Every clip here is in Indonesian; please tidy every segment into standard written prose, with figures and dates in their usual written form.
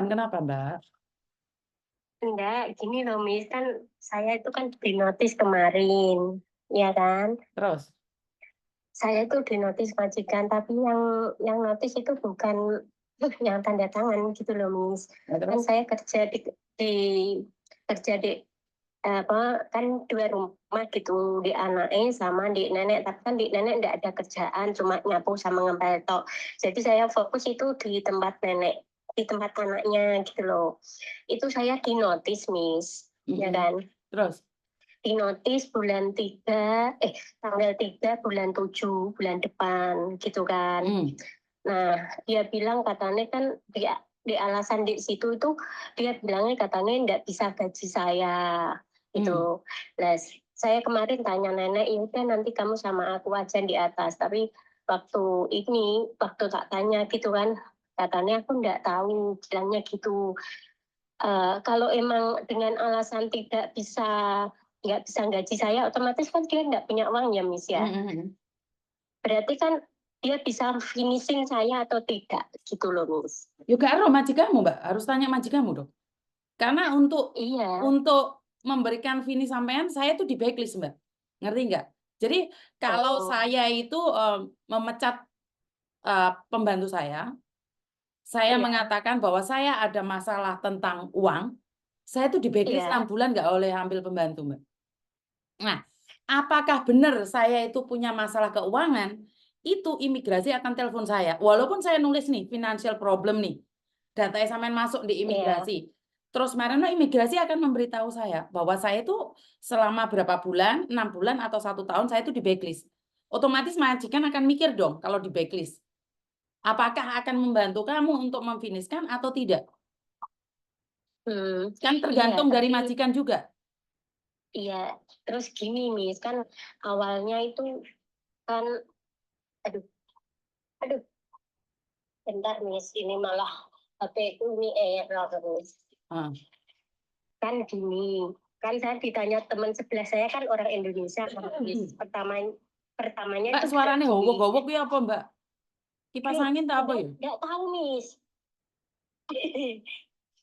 kenapa Mbak? Enggak, gini loh Miss, kan saya itu kan dinotis kemarin, ya kan? Terus? Saya itu dinotis majikan, tapi yang notis itu bukan yang tanda tangan gitu loh Miss. Nah, Kan terus? saya kerja di kerja di apa kan 2 rumah gitu, di anaknya sama di nenek, tapi kan di nenek enggak ada kerjaan, cuma nyapu sama ngepel tok. Jadi saya fokus itu di tempat nenek, di tempat anaknya gitu loh. Itu saya dinotis Miss, ya kan. Terus? Dinotis tanggal 3 bulan 7 bulan depan gitu kan. Nah, dia bilang katanya kan di alasan di situ itu dia bilangnya katanya enggak bisa gaji saya gitu. Nah, saya kemarin tanya nenek, "Ya udah nanti kamu sama aku aja di atas." Tapi waktu tak tanya gitu kan, katanya aku enggak tahu, bilangnya gitu. Kalau emang dengan alasan nggak bisa gaji saya, otomatis kan dia nggak punya uang ya Miss ya. Berarti kan dia bisa finishing saya atau tidak gitu loh Miss. Juga harus majikanmu Mbak, harus tanya majikanmu dong. Karena Iya. untuk memberikan finish sampean, saya tuh di blacklist Mbak, ngerti nggak? Jadi kalau Oh, saya itu memecat pembantu saya iya, mengatakan bahwa saya ada masalah tentang uang, saya tuh di blacklist 6 iya. bulan nggak boleh ambil pembantu Mbak. Nah, apakah benar saya itu punya masalah keuangan? Itu imigrasi akan telepon saya. Walaupun saya nulis nih financial problem nih, datanya sampean masuk di Iya. imigrasi. Terus Marino imigrasi akan memberitahu saya bahwa saya itu selama berapa bulan, 6 bulan atau 1 tahun saya itu di blacklist. Otomatis majikan akan mikir dong kalau di blacklist. Apakah akan membantu kamu untuk memfinishkan atau tidak? Hmm, Kan iya, tergantung dari tapi majikan juga. iya. Terus gini Miss, kan awalnya itu kan, aduh, aduh, bentar Miss, ini malah HP ku ini error Miss. Ah. Kan gini, kan saya ditanya teman sebelah saya kan orang Indonesia, Miss. Pertamanya Mbak, itu kayak suaranya gini. howok-howok ya apa, Mbak? Kipas Aduh, angin tak apa ya? enggak tahu Miss.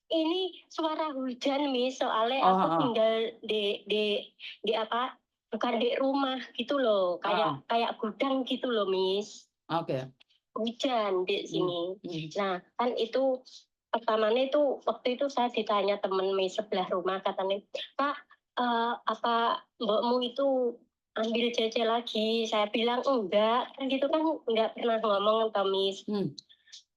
Ini suara hujan Miss, soalnya Oh, aku heeh. tinggal di apa, bukan di rumah gitu loh, Heeh. kayak gudang gitu loh Miss. Oke. Hujan di Hmm. sini. Hmm. Nah, kan itu pertamanya itu waktu itu saya ditanya temen Miss sebelah rumah katanya, "Kak, apa mbokmu itu ambil CC lagi?" Saya bilang, "Enggak." Kan gitu kan enggak pernah ngomong toh Miss. Hmm.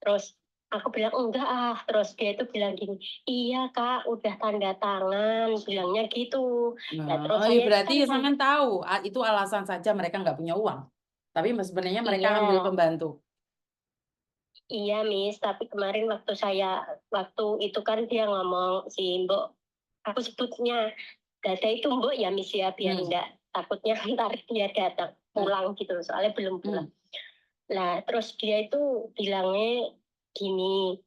Terus aku bilang, "Enggak ah." Terus dia itu bilang gini, "Iya Kak, udah tanda tangan." Bilangnya gitu. Nah Nah, terus oh iya saya itu berarti kan sampean tahu, itu alasan saja mereka nggak punya uang. Tapi sebenarnya mereka iya, ambil pembantu. iya Miss, tapi kemarin waktu itu kan dia ngomong si Mbok, aku sebutnya Dada itu Mbok ya Miss ya, biar Hmm. enggak takutnya ntar dia datang Hmm. pulang gitu, soalnya belum Hmm. pulang. Nah terus dia itu bilangnya gini,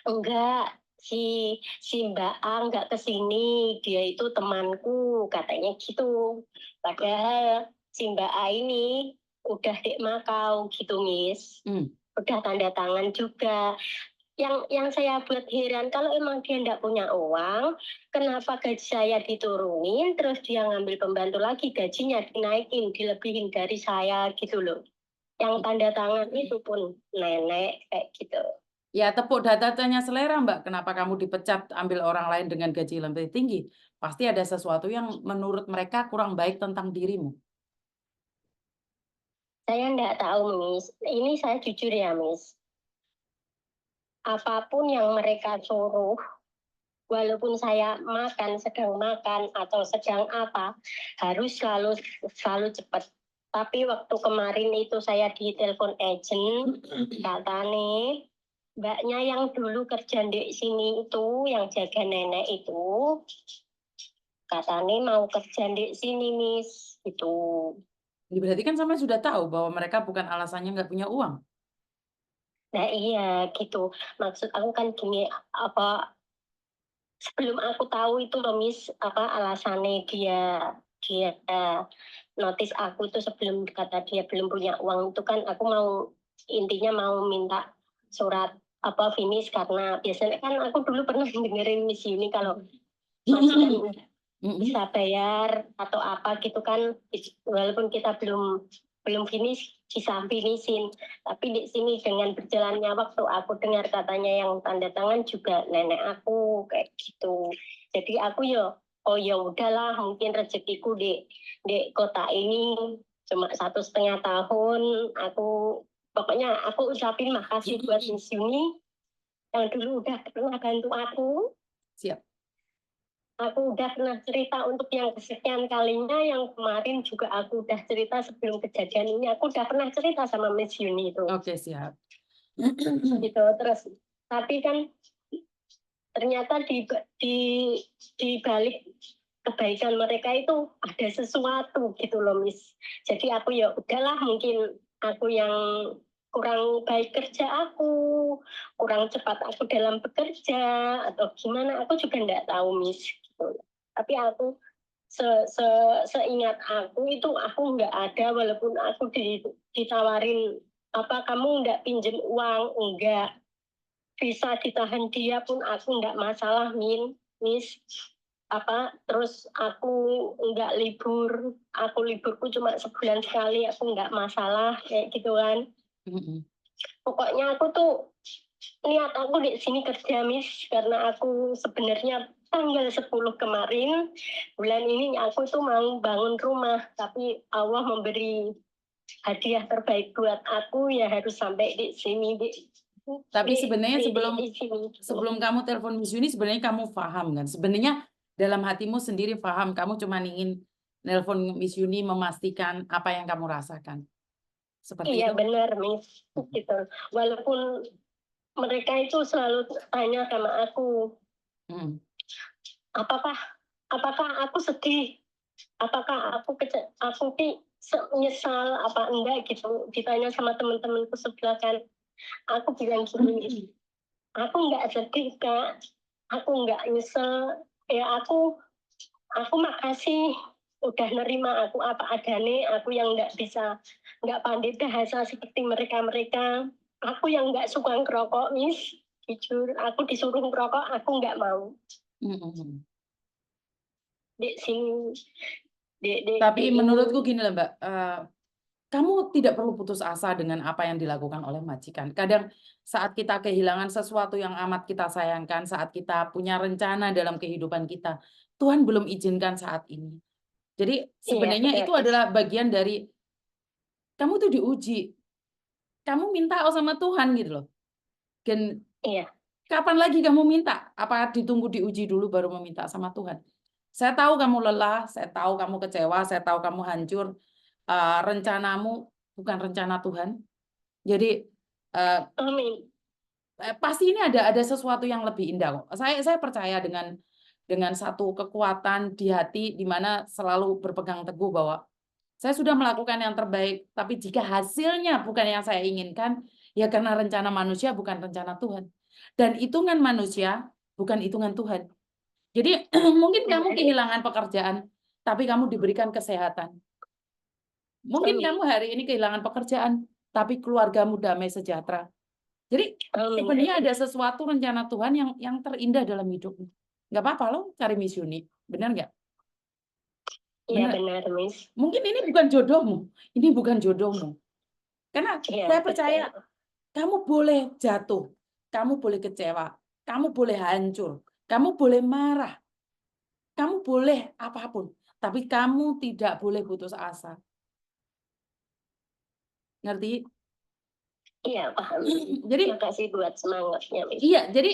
"Enggak, si Mbak A nggak kesini, dia itu temanku," katanya gitu. Padahal si Mbak A ini udah di Makau gitu, Miss. Hmm. Udah tanda tangan juga. Yang saya buat heran, kalau emang dia nggak punya uang, kenapa gaji saya diturunin, terus dia ngambil pembantu lagi, gajinya dinaikin, dilebihin dari saya gitu loh. Yang tanda tangan itu pun nenek kayak gitu. Ya tepuk datanya selera Mbak. Kenapa kamu dipecat ambil orang lain dengan gaji lebih tinggi? Pasti ada sesuatu yang menurut mereka kurang baik tentang dirimu. Saya nggak tahu, Miss. Ini saya jujur ya, Miss. Apapun yang mereka suruh, walaupun saya sedang makan atau sedang apa, harus selalu cepat. Tapi waktu kemarin itu saya ditelepon agent, katanya mbaknya yang dulu kerja di sini itu, yang jaga nenek itu, katanya mau kerja di sini, Miss. Gitu. Ya, berarti kan sama sudah tahu bahwa mereka bukan alasannya nggak punya uang. Nah iya gitu. Maksud aku kan gini, apa sebelum aku tahu itu loh Miss, apa alasannya dia dia notice aku tuh sebelum kata dia belum punya uang itu kan aku mau intinya mau minta surat finish, karena biasanya kan aku dulu pernah dengerin Miss Yuni kalau majikan bisa bayar atau apa gitu kan, walaupun kita belum finish bisa finishin. Tapi di sini dengan berjalannya waktu aku dengar katanya yang tanda tangan juga nenek aku kayak gitu. Jadi aku oh ya udahlah, mungkin rezekiku di kota ini cuma 1,5 tahun. Pokoknya aku ucapin makasih buat Miss Yuni yang dulu udah pernah bantu aku. Siap. Aku udah pernah cerita untuk yang kesekian kalinya, yang kemarin juga aku udah cerita sebelum kejadian ini, aku udah pernah cerita sama Miss Yuni itu. Oke, siap. Gitu, terus tapi kan ternyata di balik kebaikan mereka itu ada sesuatu gitu loh, Miss. Jadi aku ya udahlah, mungkin aku yang kurang baik kerja aku, kurang cepat aku dalam bekerja atau gimana, aku juga nggak tahu, Miss. Gitu. Tapi aku seingat aku itu aku nggak ada, walaupun aku ditawarin kamu nggak pinjem uang, enggak bisa ditahan dia pun aku nggak masalah, Miss. Terus aku nggak libur, aku liburku cuma sebulan sekali, aku nggak masalah kayak gitu kan. Pokoknya aku tuh niat aku di sini kerja, Miss, karena aku sebenarnya tanggal 10 kemarin bulan ini aku tuh mau bangun rumah, tapi Allah memberi hadiah terbaik buat aku, ya harus sampai di sini. Tapi sebenarnya sebelum kamu telepon Miss Yuni, sebenarnya kamu paham kan? Sebenarnya dalam hatimu sendiri paham, kamu cuma ingin telepon Miss Yuni memastikan apa yang kamu rasakan. Seperti iya, itu. Benar, Miss. Gitu. Walaupun mereka itu selalu tanya sama aku, apakah aku sedih, apakah aku nyesal apa enggak gitu, ditanya sama teman-temanku sebelah kan. Aku bilang gini, aku nggak sedih, Kak, aku nggak nyesel, ya aku makasih udah nerima aku apa adanya, aku yang nggak pandai bahasa seperti mereka. Aku yang nggak suka ngerokok, Miss, jujur aku disuruh ngerokok aku nggak mau. Di sini tapi menurutku gini lah, Mbak, kamu tidak perlu putus asa dengan apa yang dilakukan oleh majikan. Kadang saat kita kehilangan sesuatu yang amat kita sayangkan, saat kita punya rencana dalam kehidupan kita, Tuhan belum izinkan saat ini. Jadi sebenarnya itu adalah bagian dari kamu tuh diuji. Kamu minta sama Tuhan gitu loh. Dan kapan lagi kamu minta? Apa ditunggu diuji dulu baru meminta sama Tuhan? Saya tahu kamu lelah, saya tahu kamu kecewa, saya tahu kamu hancur. Rencanamu bukan rencana Tuhan. Jadi pasti ini ada sesuatu yang lebih indah kok. Saya percaya dengan satu kekuatan di hati di mana selalu berpegang teguh bahwa saya sudah melakukan yang terbaik, tapi jika hasilnya bukan yang saya inginkan, ya karena rencana manusia bukan rencana Tuhan. Dan hitungan manusia bukan hitungan Tuhan. Jadi mungkin kamu kehilangan pekerjaan, tapi kamu diberikan kesehatan. Mungkin kamu hari ini kehilangan pekerjaan, tapi keluargamu damai sejahtera. Jadi sebenarnya ada sesuatu rencana Tuhan yang terindah dalam hidupmu. Nggak apa-apa loh cari Miss Yuni, benar nggak? Iya, benar, Miss. Mungkin ini bukan jodohmu, ini bukan jodohmu. Karena saya percaya kamu boleh jatuh, kamu boleh kecewa, kamu boleh hancur, kamu boleh marah, kamu boleh apapun, tapi kamu tidak boleh putus asa. Ngerti? Iya, paham. Jadi makasih buat semangatnya, Miss. Iya, jadi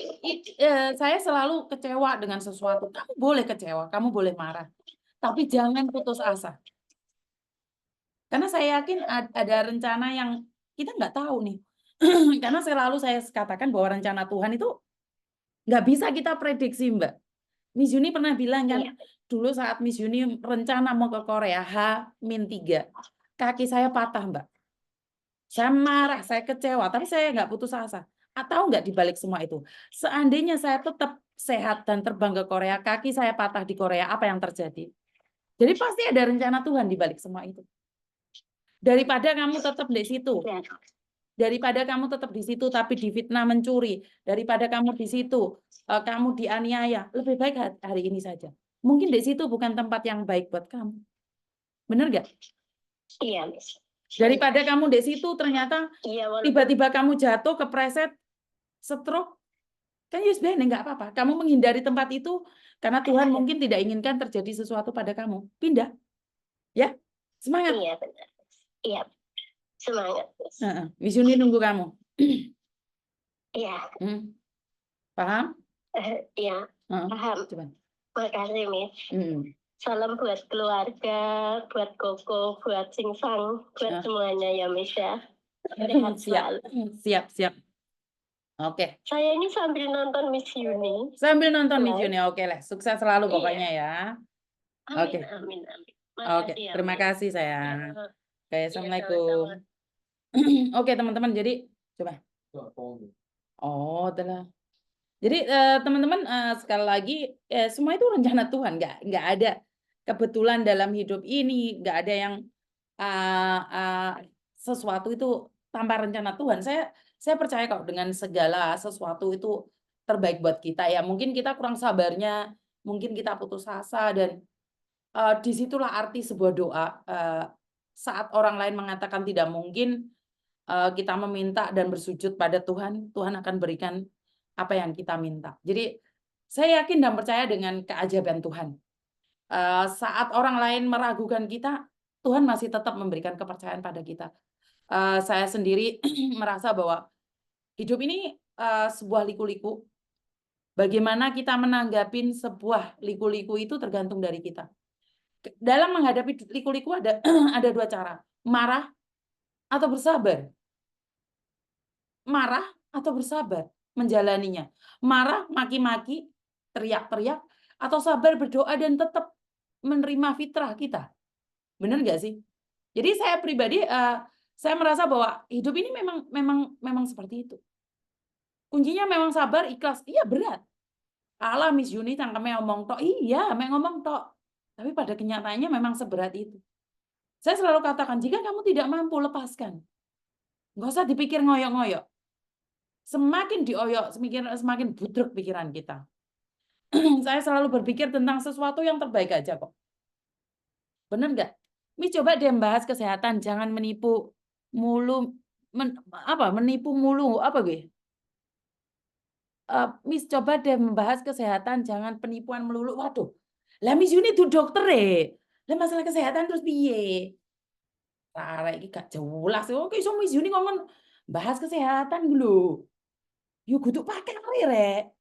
saya selalu kecewa dengan sesuatu. Kamu boleh kecewa, kamu boleh marah, tapi jangan putus asa. Karena saya yakin ada rencana yang kita nggak tahu nih. Karena selalu saya katakan bahwa rencana Tuhan itu nggak bisa kita prediksi, Mbak. Miss Yuni pernah bilang kan, dulu saat Miss Yuni rencana mau ke Korea H-3, kaki saya patah, Mbak. Saya marah, saya kecewa, tapi saya nggak putus asa. Atau nggak dibalik semua itu? Seandainya saya tetap sehat dan terbang ke Korea, kaki saya patah di Korea, apa yang terjadi? Jadi pasti ada rencana Tuhan dibalik semua itu. Daripada kamu tetap di situ, Daripada kamu tetap di situ tapi difitnah mencuri, daripada kamu di situ kamu dianiaya, lebih baik hari ini saja. Mungkin di situ bukan tempat yang baik buat kamu. Benar nggak? Iya, Miss. Daripada kamu di situ ternyata tiba-tiba kamu jatuh, kepreset, stroke, kan sebenarnya nggak apa-apa. Kamu menghindari tempat itu karena Tuhan mungkin tidak inginkan terjadi sesuatu pada kamu. Pindah. Ya, semangat. Iya, benar. Iya, semangat. Miss Yuni nunggu kamu. Iya. Paham? Iya, paham. Coba. Makasih, Miss. Salam buat keluarga, buat Koko, buat Singsang, buat semuanya ya, Miss ya. Siap. Oke. Saya ini sambil nonton Miss Yuni. Sambil nonton Miss Yuni, oke lah. Sukses selalu pokoknya ya. Oke. Amin. Oke, terima kasih sayang. Oke, assalamualaikum. Oke teman-teman, jadi coba. Oh, telah. Jadi teman-teman sekali lagi semua itu rencana Tuhan, nggak ada kebetulan dalam hidup ini, nggak ada yang sesuatu itu tanpa rencana Tuhan. Saya percaya kok dengan segala sesuatu itu terbaik buat kita ya. Mungkin kita kurang sabarnya, mungkin kita putus asa dan disitulah arti sebuah doa. Saat orang lain mengatakan tidak mungkin, kita meminta dan bersujud pada Tuhan, Tuhan akan berikan apa yang kita minta. Jadi saya yakin dan percaya dengan keajaiban Tuhan. Saat orang lain meragukan kita, Tuhan masih tetap memberikan kepercayaan pada kita. Saya sendiri merasa bahwa hidup ini sebuah liku-liku. Bagaimana kita menanggapi sebuah liku-liku itu tergantung dari kita. Dalam menghadapi liku-liku ada ada dua cara, marah atau bersabar. Marah atau bersabar menjalaninya. Marah, maki-maki, teriak-teriak, atau sabar berdoa dan tetap menerima fitrah kita. Benar nggak sih? Jadi saya pribadi, saya merasa bahwa hidup ini memang seperti itu. Kuncinya memang sabar, ikhlas. Iya berat. Alah Miss Yuni cangkemnya ngomong tok. Iya, ngomong tok. Tapi pada kenyataannya memang seberat itu. Saya selalu katakan, jika kamu tidak mampu, lepaskan. Nggak usah dipikir ngoyok-ngoyok. Semakin dioyok, semakin budrek pikiran kita. Saya selalu berpikir tentang sesuatu yang terbaik aja kok. Benar nggak? Miss coba deh bahas kesehatan, jangan menipu mulu, menipu mulu, apa gue? Miss coba deh membahas kesehatan, jangan penipuan melulu. Waduh, lah Miss Yuni itu dokter lah masalah kesehatan terus piye? Rara ini gak jelas. Oke, so Miss Yuni ngomong bahas kesehatan dulu. Yuk kudu pakai rek.